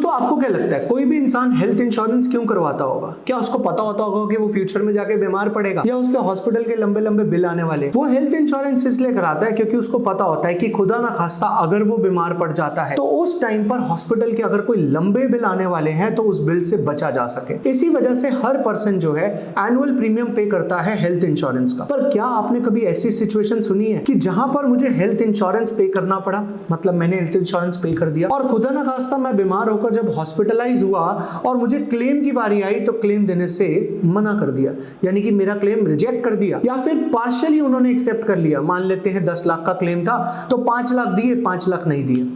दोस्तों आपको क्या लगता है कोई भी इंसान हेल्थ इंश्योरेंस क्यों करवाता होगा? क्या उसको पता होता होगा कि वो फ्यूचर में जाके बीमार पड़ेगा या उसके हॉस्पिटल के लंबे लंबे बिल आने वाले? वो हेल्थ इंश्योरेंस इसलिए कराता है क्योंकि उसको पता होता है कि खुदा ना खास्ता अगर वो बीमार पड़ जाता है तो उस टाइम पर हॉस्पिटल के अगर कोई लंबे बिल आने वाले हैं तो उस बिल से बचा जा सके। इसी वजह से हर पर्सन जो है एनुअल प्रीमियम पे करता है हेल्थ इंश्योरेंस का। पर क्या आपने कभी ऐसी सिचुएशन सुनी है कि जहां पर मुझे हेल्थ इंश्योरेंस पे करना पड़ा, मतलब मैंने हेल्थ इंश्योरेंस पे कर दिया और खुदा ना खास्ता मैं बीमार होकर जब हॉस्पिटलाइज हुआ और मुझे क्लेम की बारी आई तो क्लेम देने से मना कर दिया, यानी कि मेरा क्लेम रिजेक्ट कर दिया या फिर पार्शियली उन्होंने एक्सेप्ट कर लिया। मान लेते हैं 10 लाख का क्लेम था तो 5 लाख दिए, 5 लाख नहीं दिए।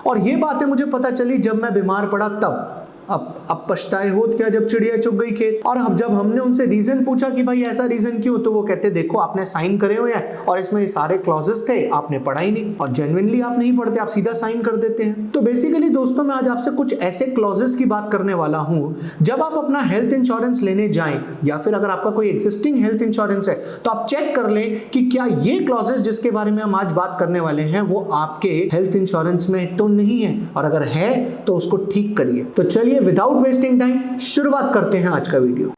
और ये बातें मुझे पता चली जब मैं बीमार पड़ा तब। अब पछताए होत क्या जब चिड़िया चुग गई खेत। और अब जब हमने उनसे रीजन पूछा कि भाई ऐसा रीजन क्यों, तो वो कहते देखो आपने साइन करे हुए हैं और इसमें ये सारे क्लॉजेस थे, आपने पढ़ा ही नहीं और जेन्युइनली आप नहीं पढ़ते, आप सीधा साइन कर देते हैं। तो बेसिकली दोस्तों मैं आज आपसे कुछ ऐसे क्लॉजेस की बात करने वाला हूं जब आप अपना हेल्थ इंश्योरेंस लेने जाएं या फिर अगर आपका कोई एग्जिस्टिंग हेल्थ इंश्योरेंस है तो आप चेक कर लें कि क्या ये क्लॉजेस जिसके बारे में हम आज बात करने वाले हैं वो आपके हेल्थ इंश्योरेंस में तो नहीं है, और अगर है तो उसको ठीक करिए। तो चलिए विदाउट वेस्टिंग टाइम शुरुआत करते हैं आज का वीडियो।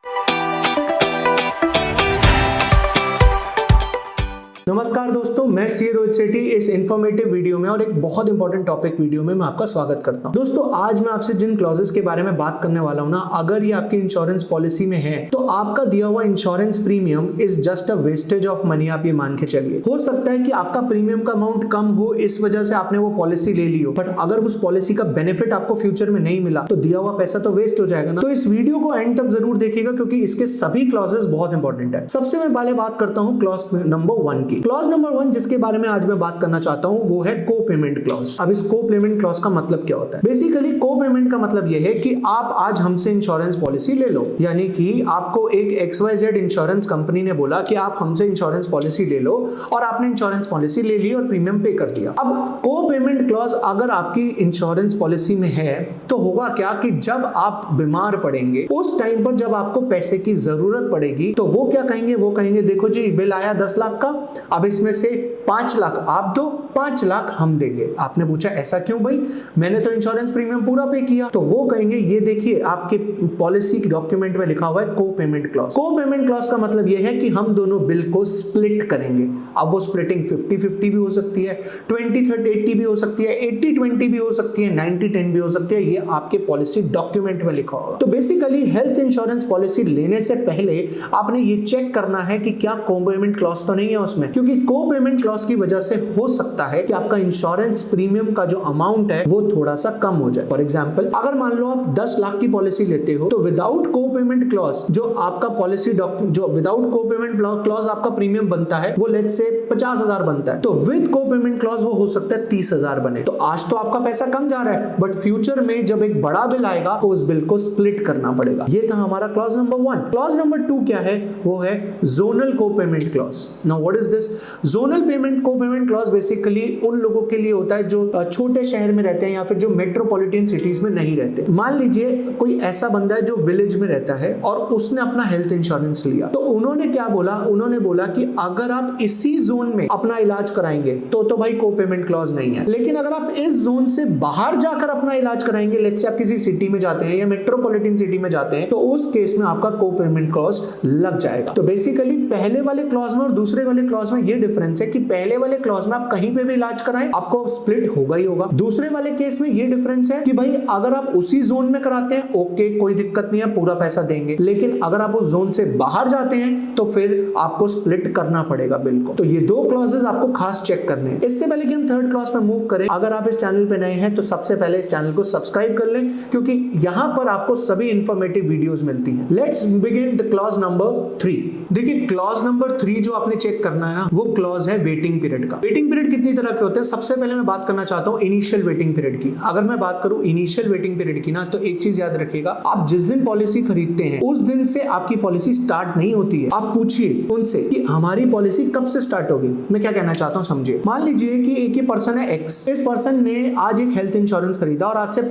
नमस्कार दोस्तों, मैं सीए रोहित सेठी इस इंफॉर्मेटिव वीडियो में और एक बहुत इंपॉर्टेंट टॉपिक वीडियो में मैं आपका स्वागत करता हूं। दोस्तों आज मैं आपसे जिन क्लॉजेस के बारे में बात करने वाला हूं ना, अगर ये आपकी इंश्योरेंस पॉलिसी में है तो आपका दिया हुआ insurance premium is just a wastage of money. आप ये मान के चलिए, हो सकता है कि आपका प्रीमियम का अमाउंट कम हो, इस वजह से आपने वो पॉलिसी ले ली हो, बट अगर उस पॉलिसी का बेनिफिट आपको फ्यूचर में नहीं मिला तो दिया हुआ पैसा तो वेस्ट हो जाएगा ना। तो इस वीडियो को एंड तक जरूर देखिएगा क्योंकि इसके सभी क्लॉजेस बहुत इंपॉर्टेंट है। सबसे मैं पहले बात करता हूँ क्लॉज नंबर 1 की। क्लॉज नंबर 1 जिसके बारे में आज मैं बात करना चाहता हूं वो है को पेमेंट क्लॉज। अब इस को पेमेंट क्लॉज का मतलब क्या होता है? बेसिकली को पेमेंट का मतलब यह है कि आप आज हमसे इंश्योरेंस पॉलिसी ले लो, यानी कि आपको एक XYZ इंश्योरेंस कंपनी ने बोला कि आप हमसे इंश्योरेंस पॉलिसी ले लो और आपने इंश्योरेंस पॉलिसी ले ली और प्रीमियम पे कर दिया। अब को पेमेंट क्लॉज अगर आपकी इंश्योरेंस पॉलिसी में है तो होगा क्या कि जब आप बीमार पड़ेंगे उस टाइम पर जब आपको पैसे की जरूरत पड़ेगी तो वो क्या कहेंगे? वो कहेंगे देखो जी बिल आया 10 लाख का, अब इसमें से 5 लाख आप दो, 5 लाख हम देंगे। आपने पूछा ऐसा क्यों भाई, मैंने तो इंश्योरेंस प्रीमियम पूरा पे किया। तो वो कहेंगे ये देखिए आपके पॉलिसी के डॉक्यूमेंट में लिखा हुआ है को पेमेंट क्लॉज। को पेमेंट क्लॉज का मतलब ये है कि हम दोनों बिल को स्प्लिट करेंगे। अब वो स्प्लिटिंग 50-50 भी हो सकती है, 20-30-80 भी हो सकती है, 80-20 भी हो सकती है, 90-10 भी हो सकती है, ये आपके पॉलिसी डॉक्यूमेंट में लिखा होगा। तो बेसिकली हेल्थ इंश्योरेंस पॉलिसी लेने से पहले आपने ये चेक करना है कि क्या को पेमेंट क्लॉज तो नहीं है उसमें, क्योंकि को पेमेंट क्लॉज की वजह से हो सकता है कि आपका इंश्योरेंस प्रीमियम का जो अमाउंट है वो थोड़ा सा कम हो जाए। फॉर एग्जांपल अगर मान लो आप 10 लाख की पॉलिसी लेते हो तो विदाउट को पेमेंट क्लॉज जो आपका पॉलिसी जो विदाउट को पेमेंट क्लॉज आपका प्रीमियम बनता है वो लेट्स से 50,000 बनता है, तो विद को पेमेंट क्लॉज वो हो सकता है 30,000 बने। तो आज तो आपका पैसा कम जा रहा है बट फ्यूचर में जब एक बड़ा बिल आएगा तो उस बिल को स्प्लिट करना पड़ेगा। ये था हमारा क्लॉज नंबर 1। क्लॉज नंबर 2 क्या है? वो है जोनल को payment clause. Now what is this? Zonal payment को पेमेंट क्लॉज बेसिकली उन लोगों के लिए होता है जो छोटे शहर में रहते हैं या फिर जो मेट्रोपॉलिटन सिटीज में नहीं रहते। मान लीजिए कोई ऐसा बंदा है जो विलेज में रहता है और उसने अपना हेल्थ इंश्योरेंस लिया, तो उन्होंने क्या बोला? उन्होंने बोला कि अगर आप इसी जोन में अपना इलाज कराएंगे तो भाई को पेमेंट क्लॉज नहीं है, लेकिन अगर आप इस जोन से बाहर जाकर अपना इलाज कराएंगे, लेट्स से आप किसी सिटी में जाते हैं या मेट्रोपॉलिटन सिटी में जाते हैं, तो उस केस में आपका को पेमेंट क्लॉज लग जाएगा। तो बेसिकली पहले वाले क्लॉज में और दूसरे वाले क्लॉज में ये डिफरेंस है कि पहले वाले क्लॉज में आप कहीं पे भी इलाज कराएं आपको स्प्लिट होगा ही होगा। दूसरे वाले केस में ये डिफरेंस है कि भाई अगर आप उसी जोन में कराते हैं ओके कोई दिक्कत नहीं है, पूरा पैसा देंगे, लेकिन अगर आप उस जोन से बाहर जाते हैं तो फिर आपको स्प्लिट करना पड़ेगा बिल को। तो ये दो क्लॉजेस आपको खास चेक करने हैं। इससे पहले कि हम थर्ड क्लॉज पे मूव करें, अगर आप इस चैनल पे नए हैं तो सबसे पहले इस चैनल को सब्सक्राइब कर लें क्योंकि यहां पर आपको सभी इंफॉर्मेटिव वीडियोस मिलती हैं। Let's begin the clause number 3। देखिए क्लॉज नंबर 3 जो आपने चेक करना है ना वो क्लॉज है वेटिंग पीरियड का। वेटिंग पीरियड कितनी तरह के होते हैं? सबसे पहले मैं बात करना चाहता हूं इनिशियल वेटिंग पीरियड की। अगर मैं बात करूं इनिशियल वेटिंग पीरियड की ना, तो एक चीज याद रखिएगा, आप जिस दिन पॉलिसी खरीदते हैं उस दिन से आपकी पॉलिसी स्टार्ट नहीं होती है। आप पूछिए उनसे कि हमारी पॉलिसी कब से स्टार्ट होगी। मैं क्या कहना चाहता हूं समझिए। मान लीजिए कि एक ही पर्सन है एक्स, इस पर्सन ने आज एक हेल्थ इंश्योरेंस खरीदा और आज से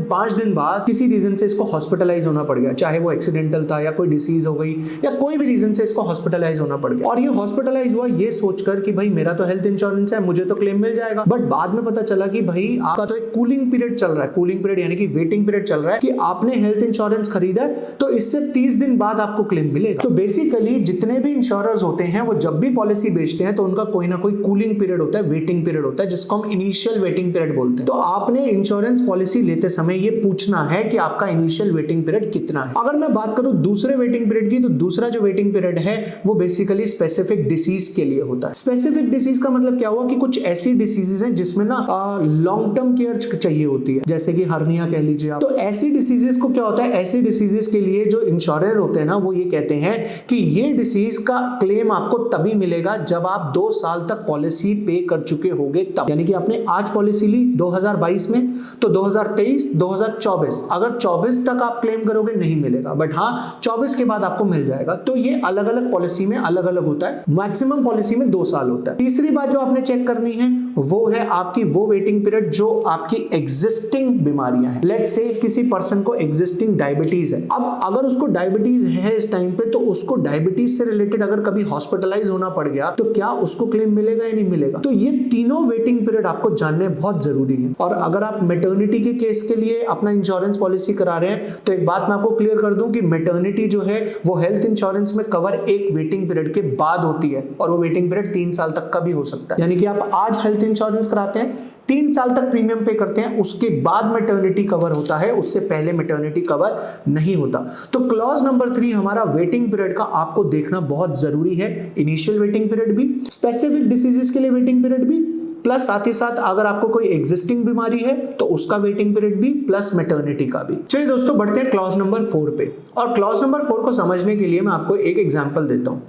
5 दिन बाद किसी रीजन से इसको हॉस्पिटलाइज होना पड़ गया, चाहे वो एक्सीडेंटल था या कोई डिसीज हो गई या कोई भी रीजन से इसको हॉस्पिटलाइज होना पड़ गया। और ये हॉस्पिटलाइज हुआ ये सोचकर कि भाई मेरा तो हेल्थ इंश्योरेंस है, मुझे मुझे तो क्लेम मिल जाएगा। बट बाद में पता चला कि भाई आपका तो एक कूलिंग पीरियड चल रहा है, कूलिंग पीरियड यानी कि वेटिंग पीरियड चल रहा है कि आपने हेल्थ इंश्योरेंस खरीदा है तो इससे 30 दिन बाद आपको क्लेम मिलेगा। तो बेसिकली जितने भी इंश्योरर्स होते हैं वो जब भी पॉलिसी बेचते हैं तो उनका कोई ना कोई कूलिंग पीरियड होता है, वेटिंग पीरियड होता है, जिसको हम इनिशियल वेटिंग पीरियड बोलते हैं। तो आपने इंश्योरेंस पॉलिसी लेते समय ये पूछना है कि आपका इनिशियल वेटिंग पीरियड कितना है। अगर मैं बात करूं दूसरे वेटिंग पीरियड की, तो दूसरा जो वेटिंग पीरियड है वो बेसिकली स्पेसिफिक डिसीज के लिए होता है। स्पेसिफिक डिसीज का मतलब क्या हुआ कि कुछ ऐसी डिसीजेस हैं जिसमें ना लॉन्ग टर्म केयर चाहिए होती है, जैसे कि हर्निया कह लीजिए आप। तो ऐसी डिसीजेस को क्या होता है, ऐसी डिसीजेस के लिए जो इंश्योरर होते हैं ना वो ये कहते हैं कि ये डिसीज का क्लेम आपको तभी मिलेगा जब आप 2 साल तक पॉलिसी पे कर चुके होंगे तब। यानी कि आपने आज पॉलिसी ली 2022 में, तो 2023, 2024, अगर 24 तक आप क्लेम करोगे नहीं मिलेगा, बट हाँ 24 के बाद आपको मिल जाएगा। तो ये अलग अलग पॉलिसी में अलग अलग होता है, मैक्सिमम पॉलिसी में 2 साल होता है। तीसरी बात जो आपने चेक करनी है वो है आपकी वो वेटिंग पीरियड जो आपकी एग्जिस्टिंग बीमारियां हैं। लेट्स से किसी पर्सन को एग्जिस्टिंग डायबिटीज है, अब अगर उसको डायबिटीज है इस टाइम पे, तो उसको डायबिटीज से रिलेटेड अगर कभी हॉस्पिटलाइज होना पड़ गया तो क्या उसको क्लेम मिलेगा या नहीं मिलेगा। तो ये तीनों वेटिंग पीरियड आपको जानने बहुत जरूरी है। और अगर आप मैटरनिटी के केस के लिए अपना इंश्योरेंस पॉलिसी करा रहे हैं तो एक बात मैं आपको क्लियर कर दूं कि मैटरनिटी जो है वो हेल्थ इंश्योरेंस में कवर एक वेटिंग पीरियड के बाद होती है, और वो वेटिंग पीरियड 3 साल तक का भी हो सकता है। यानी कि आप आज हेल्थ इंश्योरेंस कराते हैं, 3 साल तक प्रीमियम पे करते हैं, उसके बाद मैटरनिटी कवर होता है, उससे पहले मैटरनिटी कवर नहीं होता। तो क्लॉज नंबर 3 हमारा वेटिंग पीरियड का आपको देखना बहुत जरूरी है। इनिशियल वेटिंग पीरियड भी, स्पेसिफिक डिसीजेस के लिए वेटिंग पीरियड भी, प्लस साथ ही साथ अगर आपको कोई एग्जिस्टिंग बीमारी है तो उसका वेटिंग पीरियड भी, प्लस मैटरनिटी का भी। चलिए दोस्तों बढ़ते हैं क्लॉज नंबर 4 पे। और क्लॉज नंबर 4 को समझने के लिए मैं आपको एक एग्जांपल देता हूं।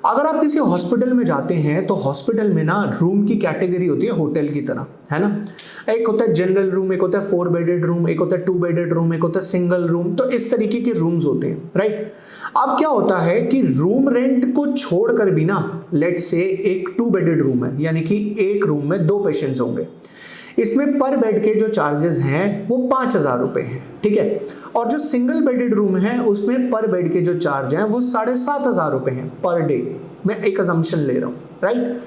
अगर आप किसी हॉस्पिटल में जाते हैं तो हॉस्पिटल में ना रूम की कैटेगरी होती है होटल की तरह, है ना। एक होता है जनरल रूम, एक होता है 4 बेडेड रूम, एक होता है 2 बेडेड रूम, एक होता है सिंगल रूम। तो इस तरीके के रूम्स होते हैं, राइट। अब क्या होता है कि रूम रेंट को छोड़कर भी ना, लेट्स से एक 2 बेडेड रूम है, यानी कि एक रूम में 2 पेशेंट्स होंगे, इसमें पर बेड के जो चार्जेस हैं वो 5,000 रुपए हैं, ठीक है। और जो सिंगल बेडेड रूम है उसमें पर बेड के जो चार्ज हैं वो 7,500 रुपए हैं पर डे। मैं एक अजम्पशन ले रहा हूं, राइट।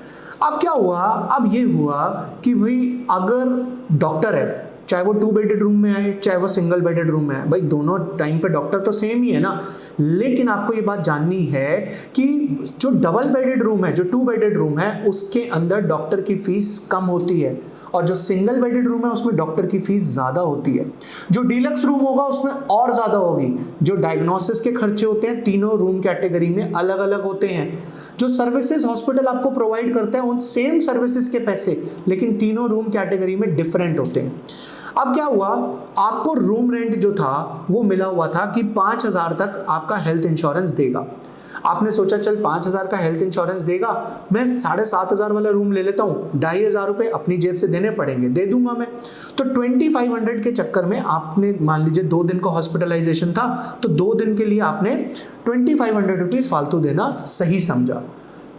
अब क्या हुआ, अब ये हुआ कि भाई अगर डॉक्टर है, चाहे वो 2 बेडेड रूम में आए चाहे वो सिंगल बेडेड रूम में आए, भाई दोनों टाइम पे डॉक्टर तो सेम ही है ना। लेकिन आपको ये बात जाननी है कि जो डबल बेडेड रूम है, जो 2 बेडेड रूम है, उसके अंदर डॉक्टर की फीस कम होती है, और जो सिंगल बेडेड रूम है उसमें डॉक्टर की फीस ज्यादा होती है। जो डीलक्स रूम होगा उसमें और ज्यादा होगी। जो डायग्नोसिस के खर्चे होते हैं तीनों रूम कैटेगरी में अलग अलग होते हैं। जो सर्विसेज हॉस्पिटल आपको प्रोवाइड करता है उन सेम सर्विसेज के पैसे लेकिन तीनों रूम कैटेगरी में डिफरेंट होते हैं। अब क्या हुआ, आपको रूम रेंट जो था वो मिला हुआ था कि 5,000 तक आपका हेल्थ इंश्योरेंस देगा। आपने सोचा चल 5,000 का हेल्थ इंश्योरेंस देगा, मैं 7,500 वाला रूम ले लेता हूँ, 2,500 रुपए अपनी जेब से देने पड़ेंगे, दे दूंगा मैं। तो 2500 के चक्कर में आपने मान लीजिए 2 दिन का हॉस्पिटलाइजेशन था, तो 2 दिन के लिए आपने 2500 रुपीज फालतू देना सही समझा।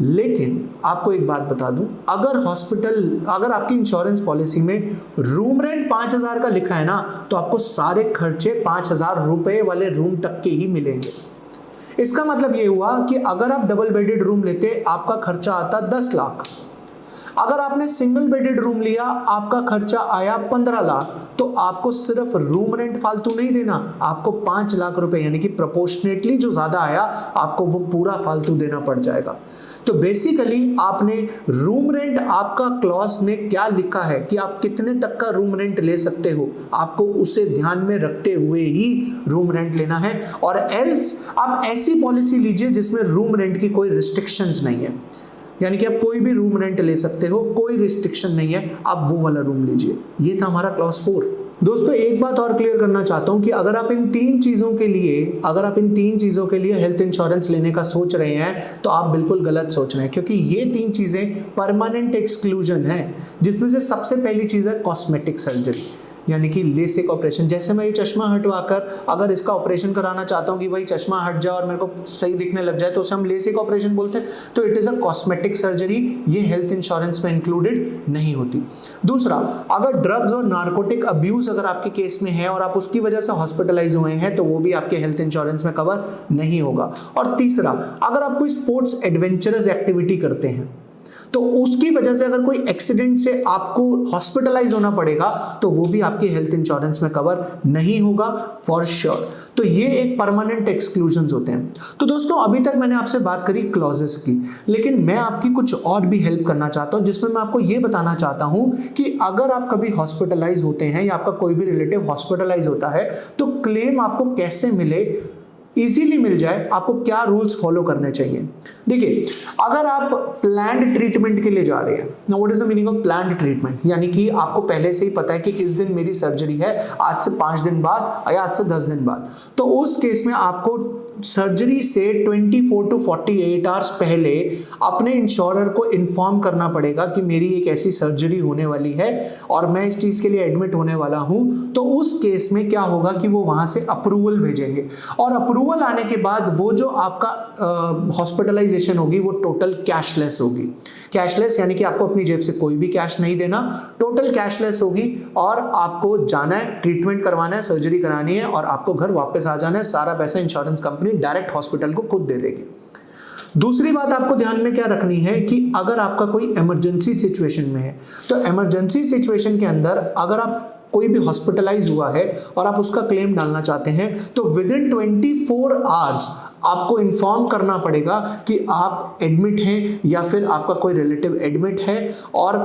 लेकिन आपको एक बात बता दूं, अगर आपकी इंश्योरेंस पॉलिसी में रूम रेंट 5,000 का लिखा है ना, तो आपको सारे खर्चे 5,000 रुपए वाले रूम तक के ही मिलेंगे। इसका मतलब ये हुआ कि अगर आप डबल बेडेड रूम लेते आपका खर्चा आता 10 लाख, अगर आपने सिंगल बेडेड रूम लिया आपका खर्चा आया 15 लाख, तो आपको सिर्फ रूम रेंट फालतू नहीं देना, आपको 5 लाख रुपए यानी कि प्रोपोर्शनेटली जो ज्यादा आया आपको वो पूरा फालतू देना पड़ जाएगा। तो बेसिकली आपने रूम रेंट, आपका क्लॉज में क्या लिखा है कि आप कितने तक का रूम रेंट ले सकते हो, आपको उसे ध्यान में रखते हुए ही रूम रेंट लेना है। और एल्स आप ऐसी पॉलिसी लीजिए जिसमें रूम रेंट की कोई रिस्ट्रिक्शंस नहीं है, यानी कि आप कोई भी रूम रेंट ले सकते हो, कोई रिस्ट्रिक्शन नहीं है, आप वो वाला रूम लीजिए। ये था हमारा क्लॉज 4। दोस्तों एक बात और क्लियर करना चाहता हूं कि अगर आप इन तीन चीजों के लिए हेल्थ इंश्योरेंस लेने का सोच रहे हैं तो आप बिल्कुल गलत सोच रहे हैं, क्योंकि ये 3 चीजें परमानेंट एक्सक्लूजन है, जिसमें से सबसे पहली चीज है कॉस्मेटिक सर्जरी, यानी कि लेसिक ऑपरेशन। जैसे मैं ये चश्मा हटवाकर अगर इसका ऑपरेशन कराना चाहता हूँ कि भाई चश्मा हट जाए और मेरे को सही दिखने लग जाए, तो उसे हम लेसिक ऑपरेशन बोलते हैं। तो it is a cosmetic surgery, ये हेल्थ इंश्योरेंस में इंक्लूडेड नहीं होती। दूसरा, अगर ड्रग्स और नार्कोटिक अब्यूज अगर आपके केस में है और आप उसकी वजह से हॉस्पिटलाइज हुए हैं तो वो भी आपके हेल्थ इंश्योरेंस में कवर नहीं होगा। और तीसरा, अगर आप कोई स्पोर्ट्स एडवेंचरस एक्टिविटी करते हैं तो उसकी वजह से अगर कोई एक्सीडेंट से आपको हॉस्पिटलाइज होना पड़ेगा तो वो भी आपके हेल्थ इंश्योरेंस में कवर नहीं होगा फॉर श्योर। तो ये एक परमानेंट एक्सक्लूजन्स होते हैं। तो दोस्तों अभी तक मैंने आपसे बात करी क्लॉजेस की, लेकिन मैं आपकी कुछ और भी हेल्प करना चाहता हूं, जिसमें मैं आपको ये बताना चाहता हूं कि अगर आप कभी हॉस्पिटलाइज होते हैं या आपका कोई भी रिलेटिव हॉस्पिटलाइज होता है तो क्लेम आपको कैसे मिले, इजीली मिल जाए, आपको क्या रूल्स फॉलो करने चाहिए। देखिए, अगर आप प्लान्ड ट्रीटमेंट के लिए जा रहे हैं, now what is the meaning of planned treatment, यानी कि आपको पहले से ही पता है कि इस दिन मेरी सर्जरी है, आज से 5 दिन बाद या आज से 10 दिन बाद, तो उस केस में आपको सर्जरी से 24 to 48 आवर्स पहले अपने इंश्योरर को इन्फॉर्म करना पड़ेगा कि मेरी एक ऐसी सर्जरी होने वाली है और मैं इस चीज के लिए एडमिट होने वाला हूं। तो उस केस में क्या होगा कि वो वहां से अप्रूवल भेजेंगे और अप्रूवल आने के बाद वो जो आपका हॉस्पिटलाइजेशन होगी वो टोटल कैशलेस होगी। कैशलेस यानी कि आपको अपनी जेब से कोई भी कैश नहीं देना, टोटल कैशलेस होगी और आपको जाना है, ट्रीटमेंट करवाना है, सर्जरी करानी है और आपको घर वापस आ जाना है। सारा पैसा इंश्योरेंस कंपनी डायरेक्ट हॉस्पिटल को खुद दे देगी। दूसरी बात आपको ध्यान में क्या रखनी है कि अगर आपका कोई इमरजेंसी सिचुएशन में है तो इमरजेंसी सिचुएशन के अंदर अगर आप कोई भी हॉस्पिटलाइज हुआ है और आप उसका क्लेम डालना चाहते हैं तो विद इन 24 आवर्स आपको इन्फॉर्म करना पड़ेगा कि आप एडमिट हैं या फिर आपका कोई रिलेटिव एडमिट है और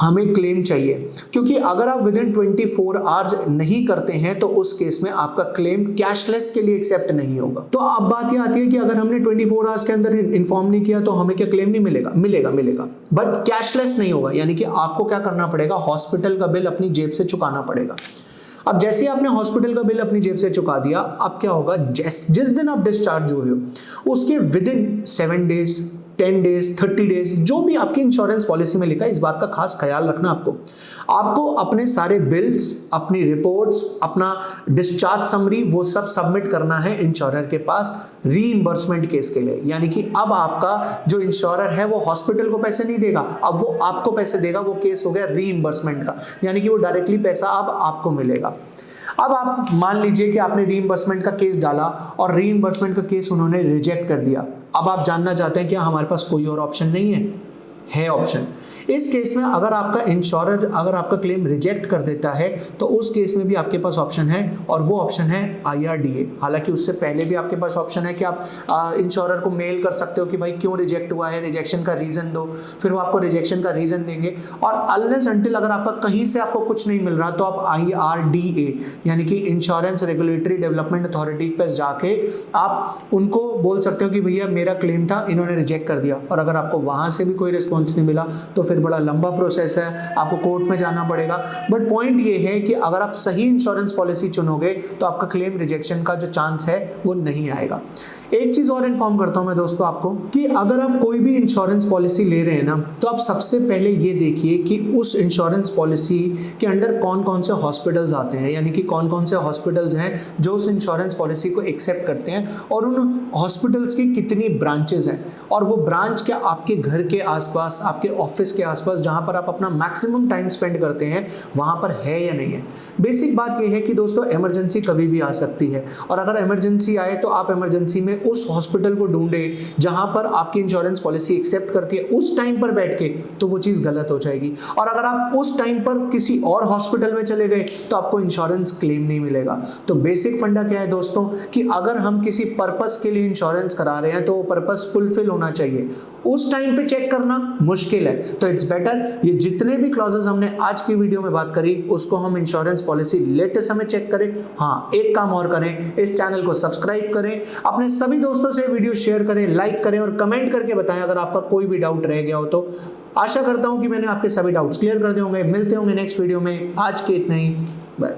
हमें क्लेम चाहिए। क्योंकि अगर आप विद इन 24 आवर्स नहीं करते हैं तो उस केस में आपका क्लेम कैशलेस के लिए एक्सेप्ट नहीं होगा। तो अब बात यह आती है कि अगर हमने 24 आवर्स के अंदर इन्फॉर्म नहीं किया तो हमें क्या क्लेम नहीं मिलेगा? मिलेगा बट कैशलेस नहीं होगा। यानी कि आपको क्या करना पड़ेगा, हॉस्पिटल का बिल अपनी जेब से चुकाना पड़ेगा। अब जैसे ही आपने हॉस्पिटल का बिल अपनी जेब से चुका दिया, अब क्या होगा, जिस दिन आप डिस्चार्ज हुए हो उसके with in 7 days 10 days 30 days जो भी आपकी इंश्योरेंस पॉलिसी में लिखा है, इस बात का खास ख्याल रखना आपको अपने सारे बिल्स, अपनी रिपोर्ट्स, अपना डिस्चार्ज समरी वो सब सबमिट करना है इंश्योरर के पास रीइंबर्समेंट केस के लिए। यानी कि अब आपका जो इंश्योरर है वो हॉस्पिटल को पैसे नहीं देगा, अब वो आपको पैसे देगा। वो केस हो गया रीइंबर्समेंट का, यानी कि वो डायरेक्टली पैसा अब आपको मिलेगा। अब आप मान लीजिए कि आपने रीइंबर्समेंट का केस डाला और रीइंबर्समेंट का केस उन्होंने रिजेक्ट कर दिया। अब आप जानना चाहते हैं कि हमारे पास कोई और ऑप्शन नहीं है ऑप्शन। इस केस में अगर आपका इंश्योरर अगर आपका क्लेम रिजेक्ट कर देता है तो उस केस में भी आपके पास ऑप्शन है और वो ऑप्शन है IRDA। हालांकि उससे पहले भी आपके पास ऑप्शन है कि आप इंश्योरर को मेल कर सकते हो कि भाई क्यों रिजेक्ट हुआ है, रिजेक्शन का रीजन दो, फिर वो आपको रिजेक्शन का रीजन देंगे। और अनलेस अनटिल अगर आपका कहीं से आपको कुछ नहीं मिल रहा तो आप IRDA यानी कि इंश्योरेंस रेगुलेटरी डेवलपमेंट अथॉरिटी पे जाके आप उनको बोल सकते हो कि भैया मेरा क्लेम था, इन्होंने रिजेक्ट कर दिया। और अगर आपको वहां से भी कोई रिस्पॉन्स नहीं मिला तो फिर बड़ा लंबा प्रोसेस है, आपको कोर्ट में जाना पड़ेगा। बट पॉइंट ये है कि अगर आप सही इंश्योरेंस पॉलिसी चुनोगे तो आपका क्लेम रिजेक्शन का जो चांस है वो नहीं आएगा। एक चीज और इन्फॉर्म करता हूं मैं दोस्तों आपको कि अगर आप कोई भी इंश्योरेंस पॉलिसी ले रहे हैं ना, तो आप सबसे पहले ये देखिए कि उस इंश्योरेंस पॉलिसी के अंडर कौन कौन से हॉस्पिटल्स आते हैं, यानी कि कौन कौन से हॉस्पिटल्स हैं जो उस इंश्योरेंस पॉलिसी को एक्सेप्ट करते हैं और उन हॉस्पिटल्स की कितनी ब्रांचेस हैं और वो ब्रांच क्या आपके घर के आसपास, आपके ऑफिस के आसपास जहां पर आप अपना मैक्सिमम टाइम स्पेंड करते हैं वहां पर है या नहीं है। बेसिक बात यह है कि दोस्तों इमरजेंसी कभी भी आ सकती है और अगर इमरजेंसी आए तो आप इमरजेंसी में उस हॉस्पिटल को ढूंढे जहां पर आपकी इंश्योरेंस पॉलिसी एक्सेप्ट करती है उस टाइम पर बैठ के, तो वो चीज गलत हो जाएगी। और अगर आप उस टाइम पर किसी और हॉस्पिटल में चले गए तो आपको इंश्योरेंस क्लेम नहीं मिलेगा। तो बेसिक फंडा क्या है दोस्तों कि अगर हम किसी पर्पस के लिए इंश्योरेंस करा रहे हैं तो वो पर्पस फुलफिल होना चाहिए। उस टाइम पे चेक करना मुश्किल है, तो इट्स बेटर ये जितने भी क्लॉजेस हमने आज की वीडियो में बात करी उसको हम इंश्योरेंस पॉलिसी लेते समय चेक करें। हाँ, एक काम और करें, इस चैनल को सब्सक्राइब करें, अपने सभी दोस्तों से वीडियो शेयर करें, लाइक करें और कमेंट करके बताएं अगर आपका कोई भी डाउट रह गया हो तो। आशा करता हूं कि मैंने आपके सभी डाउट्स क्लियर कर दिए होंगे। मिलते होंगे नेक्स्ट वीडियो में। आज के इतना ही, बाय।